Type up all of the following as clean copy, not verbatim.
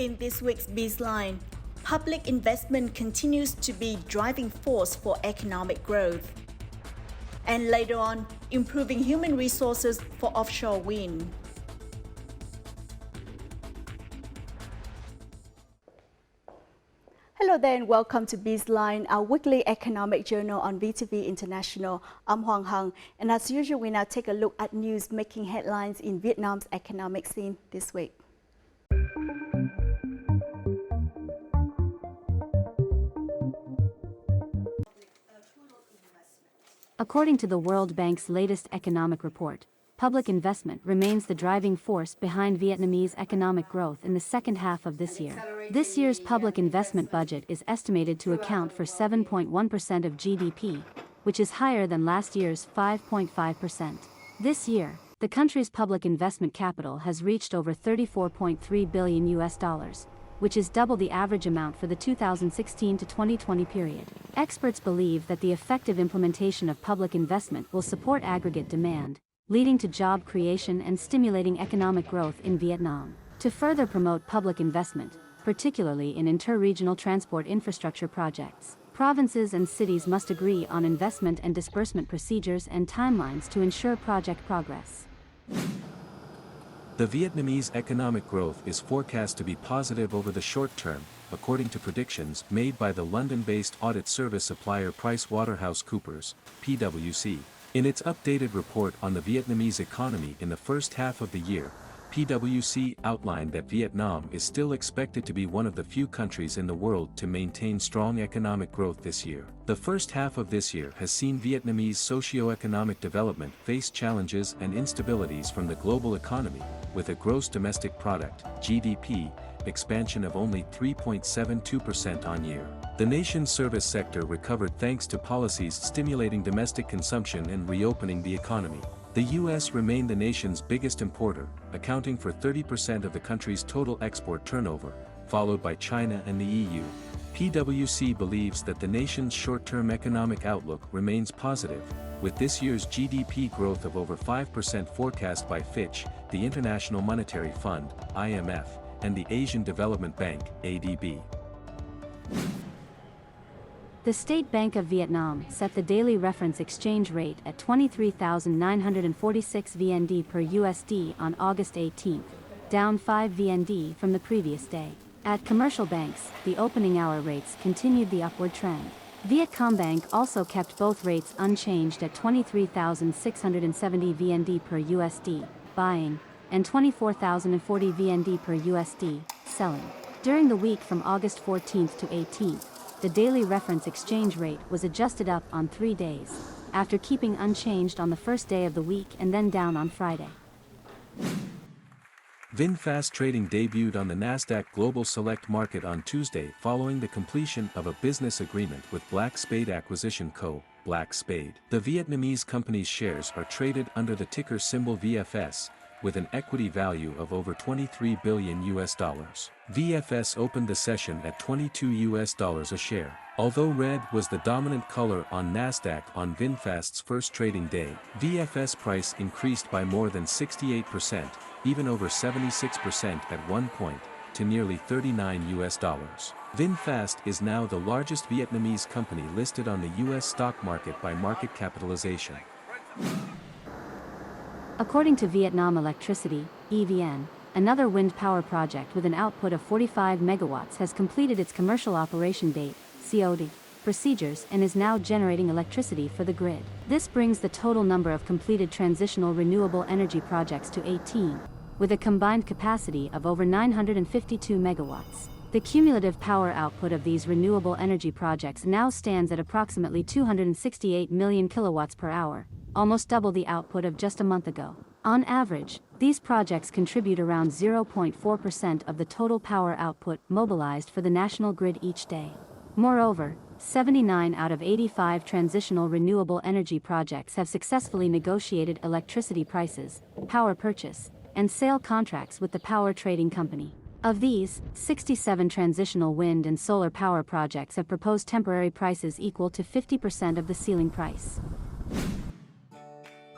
In this week's Bizline, public investment continues to be driving force for economic growth. And later on, improving human resources for offshore wind. Hello there and welcome to Bizline, our weekly economic journal on VTV International. I'm Hoàng Hằng, and as usual, we now take a look at news making headlines in Vietnam's economic scene this week. According to the World Bank's latest economic report, public investment remains the driving force behind Vietnamese economic growth in the second half of this year. This year's public investment budget is estimated to account for 7.1% of GDP, which is higher than last year's 5.5%. This year, the country's public investment capital has reached over $34.3 billion, which is double the average amount for the 2016 to 2020 period. Experts believe that the effective implementation of public investment will support aggregate demand, leading to job creation and stimulating economic growth in Vietnam. To further promote public investment, particularly in inter-regional transport infrastructure projects, provinces and cities must agree on investment and disbursement procedures and timelines to ensure project progress. The Vietnamese economic growth is forecast to be positive over the short term, according to predictions made by the London-based audit service supplier PricewaterhouseCoopers, PwC. In its updated report on the Vietnamese economy in the first half of the year, PwC outlined that Vietnam is still expected to be one of the few countries in the world to maintain strong economic growth this year. The first half of this year has seen Vietnamese socio-economic development face challenges and instabilities from the global economy, with a gross domestic product, GDP, expansion of only 3.72% on year. The nation's service sector recovered thanks to policies stimulating domestic consumption and reopening the economy. The U.S. remained the nation's biggest importer, accounting for 30% of the country's total export turnover, followed by China and the EU. PwC believes that the nation's short-term economic outlook remains positive, with this year's GDP growth of over 5% forecast by Fitch, the International Monetary Fund, IMF, and the Asian Development Bank, ADB. The State Bank of Vietnam set the daily reference exchange rate at 23,946 VND per USD on August 18, down 5 VND from the previous day. At commercial banks, the opening hour rates continued the upward trend. Vietcombank also kept both rates unchanged at 23,670 VND per USD, buying, and 24,040 VND per USD, selling. During the week from August 14 to 18, the daily reference exchange rate was adjusted up on 3 days, after keeping unchanged on the first day of the week and then down on Friday. VinFast Trading debuted on the Nasdaq Global Select Market on Tuesday following the completion of a business agreement with Black Spade Acquisition Co., Black Spade. The Vietnamese company's shares are traded under the ticker symbol VFS, with an equity value of over $23 billion. VFS opened the session at $22 a share. Although red was the dominant color on Nasdaq on VinFast's first trading day, VFS price increased by more than 68%, even over 76% at one point, to nearly $39. VinFast is now the largest Vietnamese company listed on the U.S. stock market by market capitalization. According to Vietnam Electricity, EVN, another wind power project with an output of 45 megawatts has completed its commercial operation date, COD, procedures and is now generating electricity for the grid. This brings the total number of completed transitional renewable energy projects to 18, with a combined capacity of over 952 megawatts. The cumulative power output of these renewable energy projects now stands at approximately 268 million kilowatts per hour, almost double the output of just a month ago. On average, these projects contribute around 0.4% of the total power output mobilized for the national grid each day. Moreover, 79 out of 85 transitional renewable energy projects have successfully negotiated electricity prices, power purchase, and sale contracts with the power trading company. Of these, 67 transitional wind and solar power projects have proposed temporary prices equal to 50% of the ceiling price.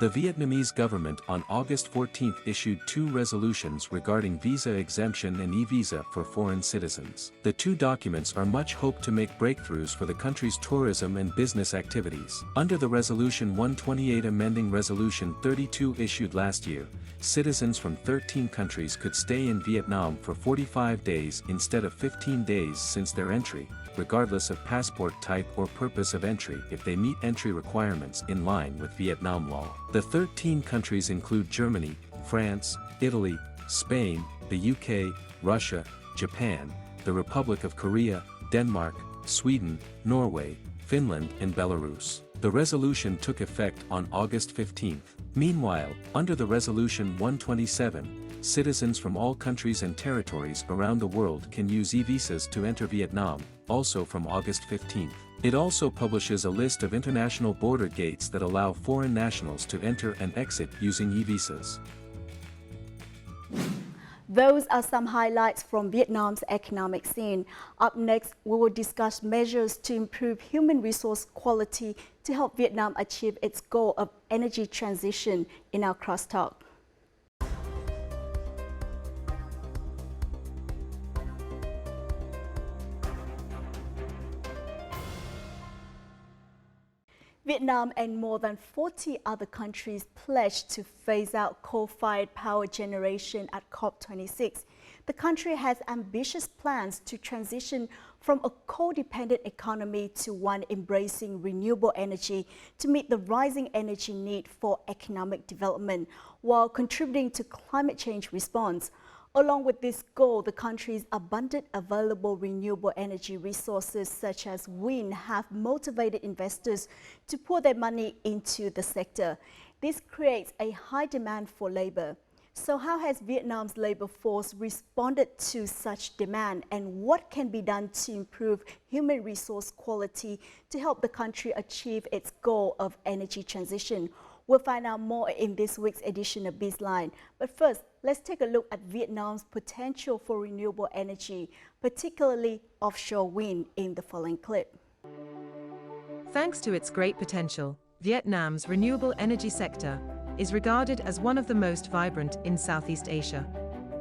The Vietnamese government on August 14 issued 2 resolutions regarding visa exemption and e-visa for foreign citizens. The 2 documents are much hoped to make breakthroughs for the country's tourism and business activities. Under the Resolution 128 amending Resolution 32 issued last year, citizens from 13 countries could stay in Vietnam for 45 days instead of 15 days since their entry, regardless of passport type or purpose of entry if they meet entry requirements in line with Vietnam law. The 13 countries include Germany, France, Italy, Spain, the UK, Russia, Japan, the Republic of Korea, Denmark, Sweden, Norway, Finland and Belarus. The resolution took effect on August 15. Meanwhile, under the Resolution 127, citizens from all countries and territories around the world can use e-visas to enter Vietnam, also from August 15. It also publishes a list of international border gates that allow foreign nationals to enter and exit using e-visas. Those are some highlights from Vietnam's economic scene. Up next, we will discuss measures to improve human resource quality to help Vietnam achieve its goal of energy transition in our crosstalk. Vietnam and more than 40 other countries pledged to phase out coal-fired power generation at COP26. The country has ambitious plans to transition from a coal-dependent economy to one embracing renewable energy to meet the rising energy need for economic development while contributing to climate change response. Along with this goal, the country's abundant available renewable energy resources such as wind have motivated investors to pour their money into the sector. This creates a high demand for labor. So how has Vietnam's labor force responded to such demand, and what can be done to improve human resource quality to help the country achieve its goal of energy transition? We'll find out more in this week's edition of BizLine. But first, let's take a look at Vietnam's potential for renewable energy, particularly offshore wind, in the following clip. Thanks to its great potential, Vietnam's renewable energy sector is regarded as one of the most vibrant in Southeast Asia.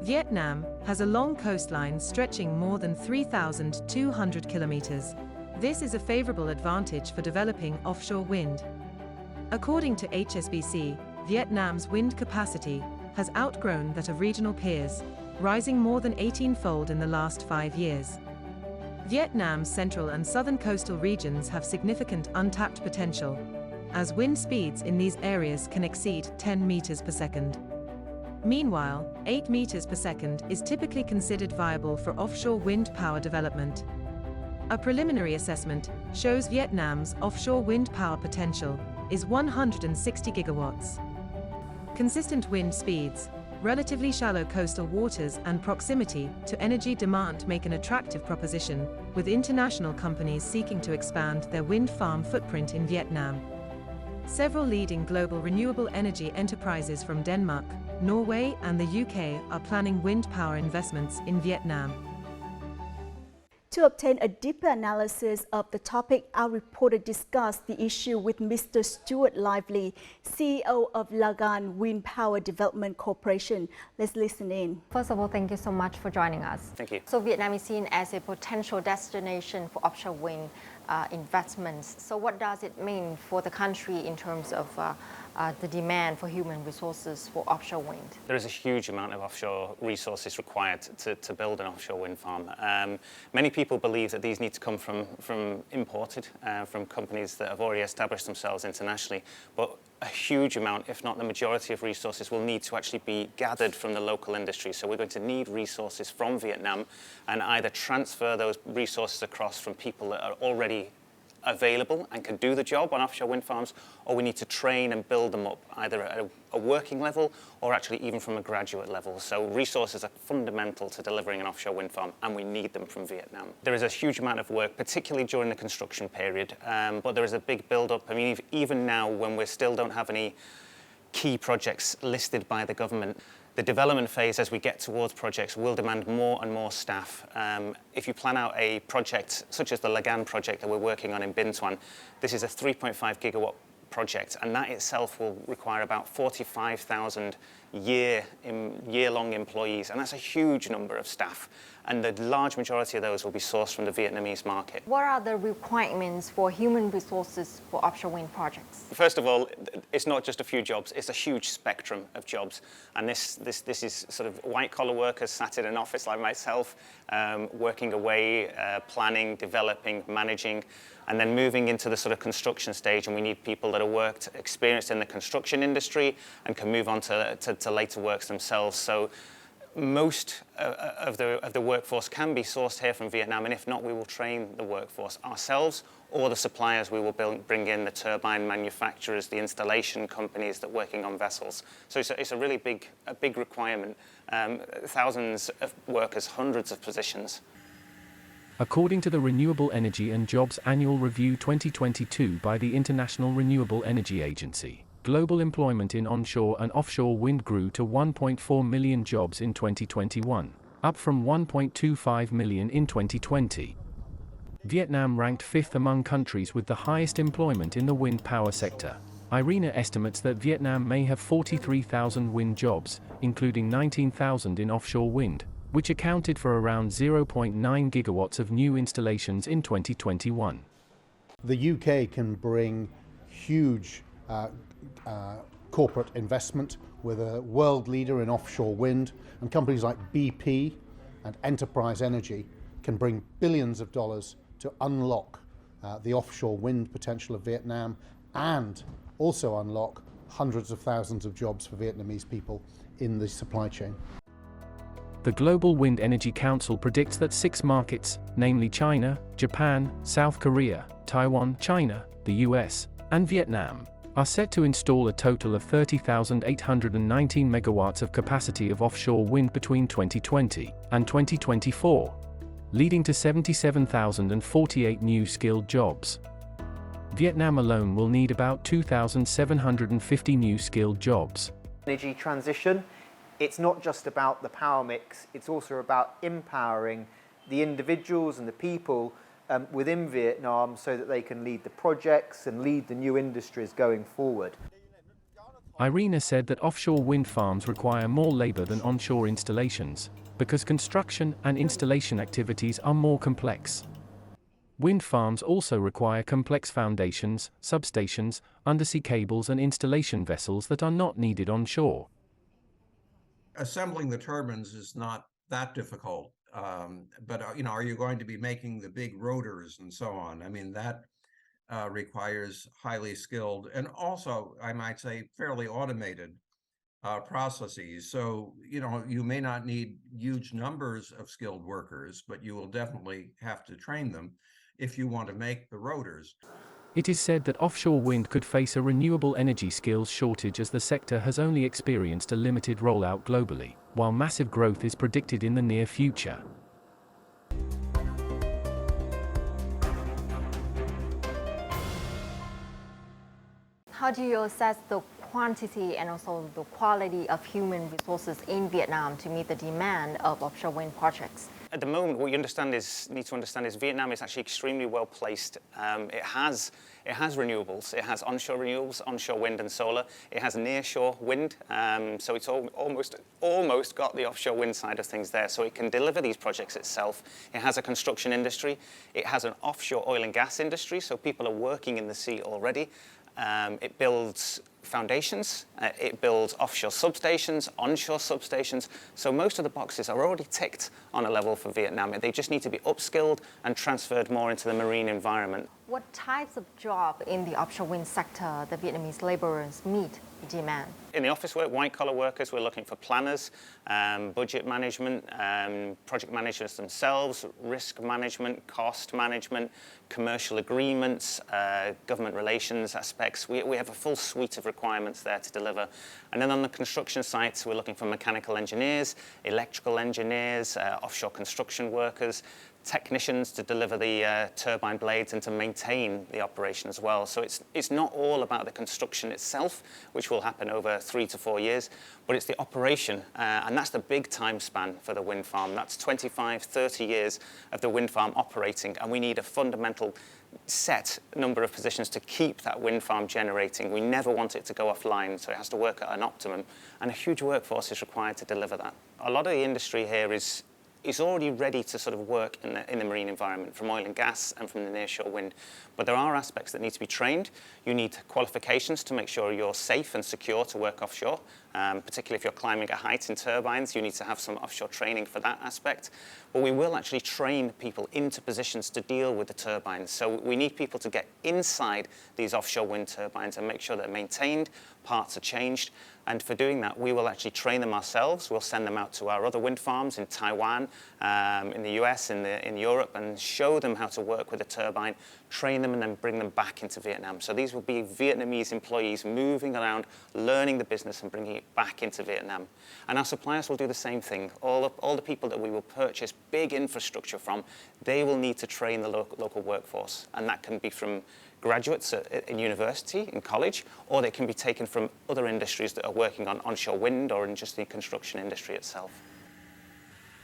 Vietnam has a long coastline stretching more than 3,200 kilometers. This is a favorable advantage for developing offshore wind. According to HSBC, Vietnam's wind capacity has outgrown that of regional peers, rising more than 18-fold in the last 5 years. Vietnam's central and southern coastal regions have significant untapped potential, as wind speeds in these areas can exceed 10 meters per second. Meanwhile, 8 meters per second is typically considered viable for offshore wind power development. A preliminary assessment shows Vietnam's offshore wind power potential is 160 gigawatts. Consistent wind speeds, relatively shallow coastal waters and proximity to energy demand make an attractive proposition, with international companies seeking to expand their wind farm footprint in Vietnam. Several leading global renewable energy enterprises from Denmark, Norway and the UK are planning wind power investments in Vietnam. To obtain a deeper analysis of the topic, our reporter discussed the issue with Mr. Stuart Lively, CEO of Lagan Wind Power Development Corporation. Let's listen in. First of all, thank you so much for joining us. Thank you. So Vietnam is seen as a potential destination for offshore wind investments. So what does it mean for the country in terms of the demand for human resources for offshore wind? There is a huge amount of offshore resources required to build an offshore wind farm. Many people believe that these need to come from imported, from companies that have already established themselves internationally, but a huge amount, if not the majority of resources, will need to actually be gathered from the local industry. So we're going to need resources from Vietnam and either transfer those resources across from people that are already available and can do the job on offshore wind farms, or we need to train and build them up either at a working level or actually even from a graduate level. So resources are fundamental to delivering an offshore wind farm, and we need them from Vietnam. There is a huge amount of work, particularly during the construction period, but there is a big build-up. I mean, even now when we still don't have any key projects listed by the government, the development phase as we get towards projects will demand more and more staff. If you plan out a project such as the Lagan project that we're working on in Binh Thuan, this is a 3.5 gigawatt project, and that itself will require about 45,000 year-long employees, and that's a huge number of staff, and the large majority of those will be sourced from the Vietnamese market. What are the requirements for human resources for offshore wind projects? First of all, it's not just a few jobs, it's a huge spectrum of jobs, and this is sort of white-collar workers sat in an office like myself, working away, planning, developing, managing, and then moving into the sort of construction stage, and we need people that are experienced in the construction industry and can move on to later works themselves. So most of the workforce can be sourced here from Vietnam, and if not, we will train the workforce ourselves or the suppliers. We will bring in the turbine manufacturers, the installation companies that are working on vessels. So it's a really big requirement. Thousands of workers, hundreds of positions. According to the Renewable Energy and Jobs Annual Review 2022 by the International Renewable Energy Agency, global employment in onshore and offshore wind grew to 1.4 million jobs in 2021, up from 1.25 million in 2020. Vietnam ranked 5th among countries with the highest employment in the wind power sector. IRENA estimates that Vietnam may have 43,000 wind jobs, including 19,000 in offshore wind, which accounted for around 0.9 gigawatts of new installations in 2021. The UK can bring huge corporate investment with a world leader in offshore wind, and companies like BP and Enterprise Energy can bring billions of dollars to unlock the offshore wind potential of Vietnam and also unlock hundreds of thousands of jobs for Vietnamese people in the supply chain. The Global Wind Energy Council predicts that 6 markets, namely China, Japan, South Korea, Taiwan, China, the US, and Vietnam, are set to install a total of 30,819 megawatts of capacity of offshore wind between 2020 and 2024, leading to 77,048 new skilled jobs. Vietnam alone will need about 2,750 new skilled jobs. Energy transition, it's not just about the power mix, it's also about empowering the individuals and the people within Vietnam so that they can lead the projects and lead the new industries going forward. IRENA said that offshore wind farms require more labor than onshore installations, because construction and installation activities are more complex. Wind farms also require complex foundations, substations, undersea cables and installation vessels that are not needed onshore. Assembling the turbines is not that difficult, but are you going to be making the big rotors and so on? I mean, that requires highly skilled and also, I might say, fairly automated processes. So, you may not need huge numbers of skilled workers, but you will definitely have to train them if you want to make the rotors. It is said that offshore wind could face a renewable energy skills shortage as the sector has only experienced a limited rollout globally, while massive growth is predicted in the near future. How do you assess the quantity and also the quality of human resources in Vietnam to meet the demand of offshore wind projects? At the moment, what you need to understand is Vietnam is actually extremely well placed. It has renewables. It has onshore renewables, onshore wind and solar. It has nearshore wind, so it's almost got the offshore wind side of things there. So it can deliver these projects itself. It has a construction industry. It has an offshore oil and gas industry, so people are working in the sea already. It builds foundations, it builds offshore substations, onshore substations. So most of the boxes are already ticked on a level for Vietnam. They just need to be upskilled and transferred more into the marine environment. What types of jobs in the offshore wind sector the Vietnamese laborers meet demand? In the office work, white-collar workers, we're looking for planners, budget management, project managers themselves, risk management, cost management, commercial agreements, government relations aspects. We have a full suite of requirements there to deliver. And then on the construction sites, we're looking for mechanical engineers, electrical engineers, offshore construction workers, technicians to deliver the turbine blades and to maintain the operation as well. So it's not all about the construction itself, which will happen over 3 to 4 years, but it's the operation, and that's the big time span for the wind farm. That's 25, 30 years of the wind farm operating, and we need a fundamental set number of positions to keep that wind farm generating. We never want it to go offline, so it has to work at an optimum, and a huge workforce is required to deliver that. A lot of the industry here is already ready to sort of work in the marine environment, from oil and gas and from the nearshore wind. But there are aspects that need to be trained. You need qualifications to make sure you're safe and secure to work offshore, particularly if you're climbing a height in turbines. You need to have some offshore training for that aspect. But we will actually train people into positions to deal with the turbines. So we need people to get inside these offshore wind turbines and make sure they're maintained, parts are changed. And for doing that, we will actually train them ourselves. We'll send them out to our other wind farms in Taiwan, in the US, in Europe, and show them how to work with a turbine, train them, and then bring them back into Vietnam. So these will be Vietnamese employees moving around, learning the business and bringing it back into Vietnam. And our suppliers will do the same thing. All the people that we will purchase big infrastructure from, they will need to train the local workforce. And that can be from graduates in university, in college, or they can be taken from other industries that are working on onshore wind or in just the construction industry itself.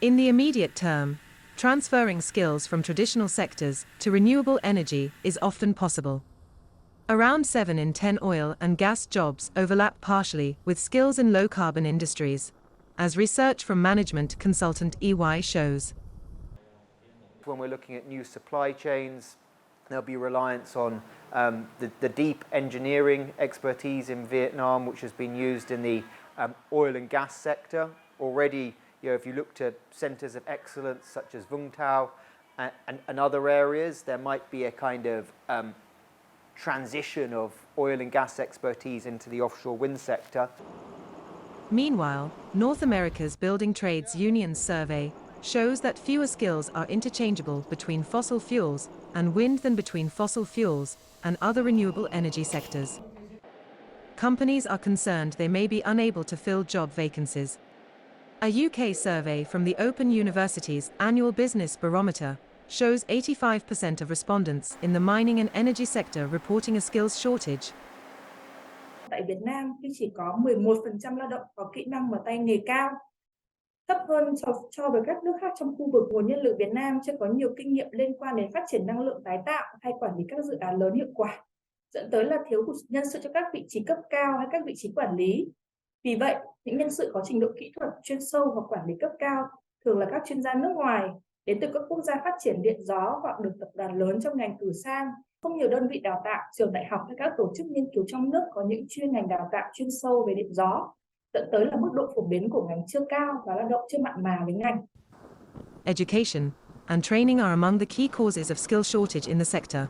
In the immediate term, transferring skills from traditional sectors to renewable energy is often possible. Around 7 in 10 oil and gas jobs overlap partially with skills in low-carbon industries, as research from management consultant EY shows. When we're looking at new supply chains, there'll be reliance on the deep engineering expertise in Vietnam, which has been used in the oil and gas sector. Already, if you look to centres of excellence such as Vung Tau and other areas, there might be a kind of transition of oil and gas expertise into the offshore wind sector. Meanwhile, North America's Building Trades Unions survey shows that fewer skills are interchangeable between fossil fuels and wind than between fossil fuels and other renewable energy sectors. Companies are concerned they may be unable to fill job vacancies. A UK survey from the Open University's annual Business Barometer shows 85% of respondents in the mining and energy sector reporting a skills shortage. Tại Việt Nam, khi chỉ có 11% lao động có kỹ năng và tay nghề cao, thấp hơn so với các nước khác trong khu vực, nguồn nhân lực Việt Nam chưa có nhiều kinh nghiệm liên quan đến phát triển năng lượng tái tạo hay quản lý các dự án lớn hiệu quả, dẫn tới là thiếu hụt nhân sự cho các vị trí cấp cao hay các vị trí quản lý. Vì vậy, những nhân sự có trình độ kỹ thuật chuyên sâu và quản lý cấp cao thường là các chuyên gia nước ngoài đến từ các quốc gia phát triển điện gió hoặc được tập đoàn lớn trong ngành cử sang. Không nhiều đơn vị đào tạo, trường đại học hay các tổ chức nghiên cứu trong nước có những chuyên ngành đào tạo chuyên sâu về điện gió, dẫn tới là mức độ phổ biến của ngành chưa cao và lao động chưa mặn mà với ngành. Education and training are among the key causes of skill shortage in the sector,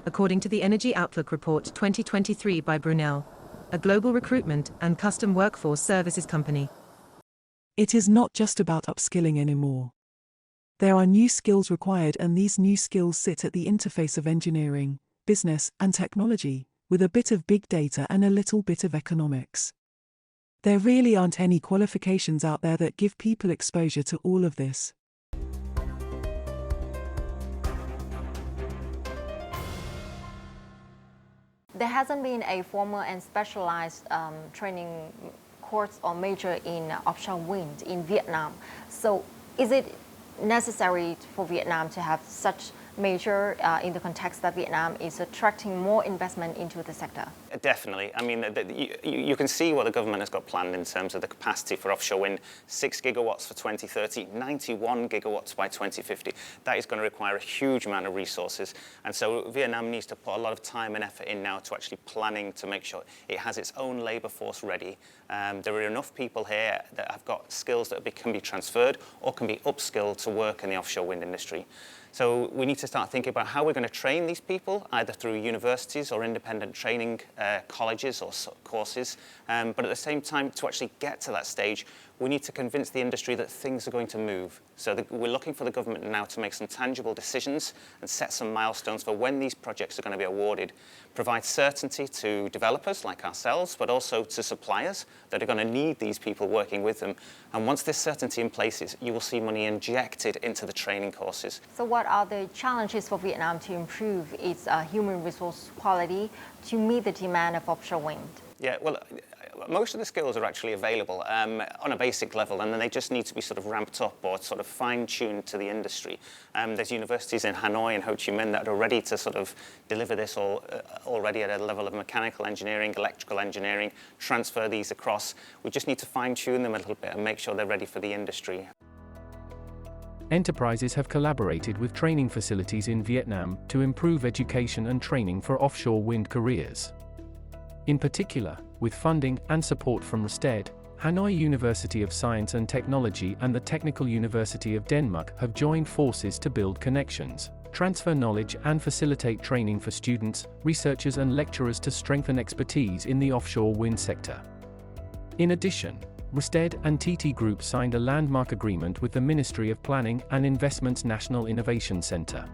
according to the Energy Outlook Report 2023 by Brunel, a global recruitment and custom workforce services company. It is not just about upskilling anymore. There are new skills required, and these new skills sit at the interface of engineering, business, and technology, with a bit of big data and a little bit of economics. There really aren't any qualifications out there that give people exposure to all of this. There hasn't been a formal and specialized training course or major in offshore wind in Vietnam. So is it necessary for Vietnam to have such major in the context that Vietnam is attracting more investment into the sector? Definitely. I mean, you can see what the government has got planned in terms of the capacity for offshore wind. 6 gigawatts for 2030, 91 gigawatts by 2050. That is going to require a huge amount of resources. And so Vietnam needs to put a lot of time and effort in now to actually planning to make sure it has its own labour force ready. There are enough people here that have got skills that can be transferred or can be upskilled to work in the offshore wind industry. So we need to start thinking about how we're going to train these people, either through universities or independent training colleges or courses. But at the same time, to actually get to that stage, we need to convince the industry that things are going to move. So we're looking for the government now to make some tangible decisions and set some milestones for when these projects are going to be awarded. Provide certainty to developers like ourselves, but also to suppliers that are going to need these people working with them. And once this certainty in place, you will see money injected into the training courses. So what are the challenges for Vietnam to improve its human resource quality to meet the demand of offshore wind? Yeah, well, most of the skills are actually available on a basic level, and then they just need to be sort of ramped up or sort of fine-tuned to the industry. There's universities in Hanoi and Ho Chi Minh that are ready to sort of deliver this already at a level of mechanical engineering, electrical engineering, transfer these across. We just need to fine-tune them a little bit and make sure they're ready for the industry. Enterprises have collaborated with training facilities in Vietnam to improve education and training for offshore wind careers. In particular, with funding and support from Rysted, Hanoi University of Science and Technology and the Technical University of Denmark have joined forces to build connections, transfer knowledge and facilitate training for students, researchers and lecturers to strengthen expertise in the offshore wind sector. In addition, Rysted and TT Group signed a landmark agreement with the Ministry of Planning and Investment's National Innovation Center.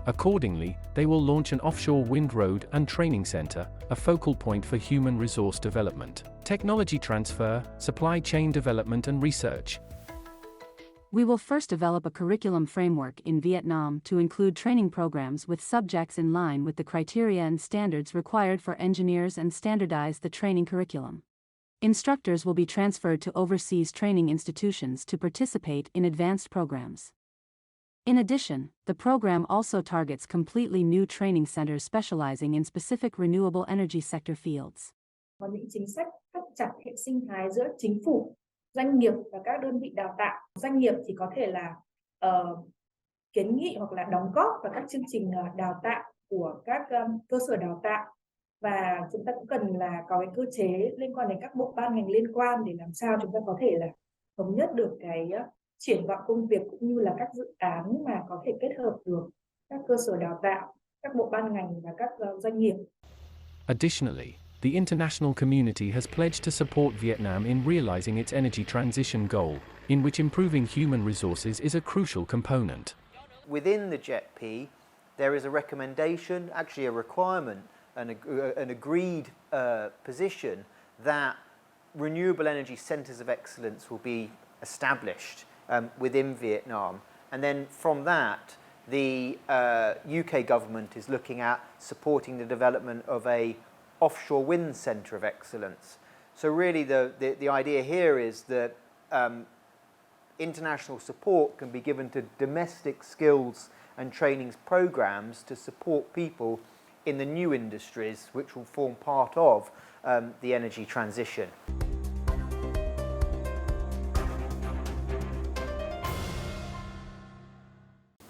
Accordingly, they will launch an offshore wind road and training center, a focal point for human resource development, technology transfer, supply chain development and research. We will first develop a curriculum framework in Vietnam to include training programs with subjects in line with the criteria and standards required for engineers and standardize the training curriculum. Instructors will be transferred to overseas training institutions to participate in advanced programs. In addition, the program also targets completely new training centers specializing in specific renewable energy sector fields. Có những chính sách thắt chặt hệ sinh thái giữa chính phủ, doanh nghiệp và các đơn vị đào tạo. Doanh nghiệp thì có thể là kiến nghị hoặc là đóng góp vào các chương trình đào tạo của các cơ sở đào tạo. Và chúng ta cũng cần là có cái cơ chế liên quan đến các bộ ban ngành liên quan để làm sao chúng ta có thể là thống nhất được cái triển vọng công việc cũng như là các dự án mà có thể kết hợp được các cơ sở đào tạo, các bộ ban ngành và các doanh nghiệp. Additionally, the international community has pledged to support Vietnam in realizing its energy transition goal, in which improving human resources is a crucial component. Within the JETP, there is a recommendation, actually a requirement, an agreed position that renewable energy centres of excellence will be established within Vietnam. And then from that, the UK government is looking at supporting the development of a offshore wind centre of excellence. So really the idea here is that international support can be given to domestic skills and training programs to support people in the new industries which will form part of the energy transition.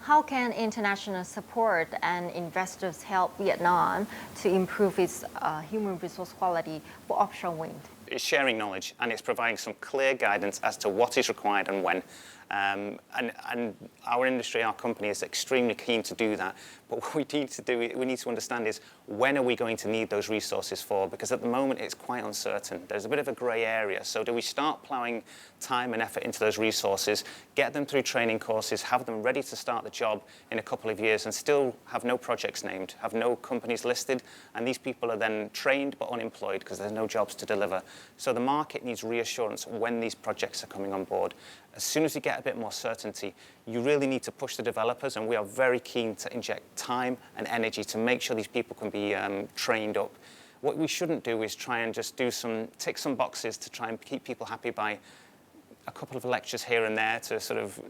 How can international support and investors help Vietnam to improve its human resource quality for offshore wind? It's sharing knowledge, and it's providing some clear guidance as to what is required and when. And our industry, our company is extremely keen to do that. But what we need to do, we need to understand is when are we going to need those resources for? Because at the moment it's quite uncertain. There's a bit of a grey area. So do we start ploughing time and effort into those resources, get them through training courses, have them ready to start the job in a couple of years and still have no projects named, have no companies listed, and these people are then trained but unemployed because there's no jobs to deliver. So the market needs reassurance when these projects are coming on board. As soon as you get a bit more certainty, you really need to push the developers, and we are very keen to inject time and energy to make sure these people can be trained up. What we shouldn't do is try and just tick some boxes to try and keep people happy by a couple of lectures here and there to sort of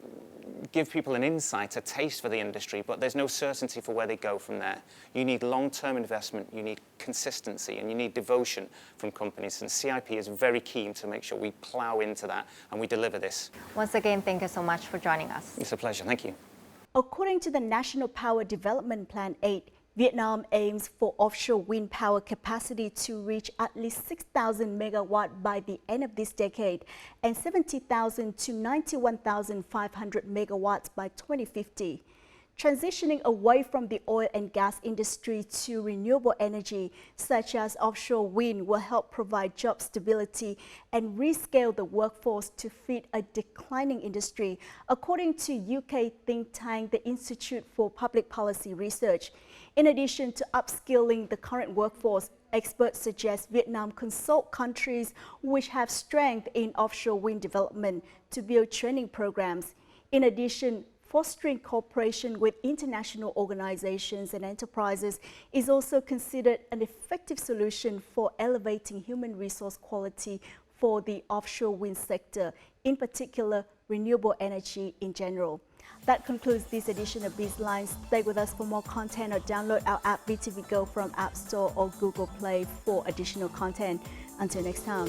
give people an insight, a taste for the industry, but there's no certainty for where they go from there. You need long-term investment, you need consistency, and you need devotion from companies, and CIP is very keen to make sure we plough into that and we deliver this. Once again, thank you so much for joining us. It's a pleasure, thank you. According to the National Power Development Plan 8, Vietnam aims for offshore wind power capacity to reach at least 6,000 megawatt by the end of this decade and 70,000 to 91,500 megawatts by 2050. Transitioning away from the oil and gas industry to renewable energy, such as offshore wind, will help provide job stability and rescale the workforce to fit a declining industry, according to UK think tank, the Institute for Public Policy Research. In addition to upskilling the current workforce, experts suggest Vietnam consult countries which have strength in offshore wind development to build training programs. In addition, fostering cooperation with international organizations and enterprises is also considered an effective solution for elevating human resource quality for the offshore wind sector, in particular renewable energy in general. That concludes this edition of BizLine. Stay with us for more content or download our app VTV Go from App Store or Google Play for additional content. Until next time.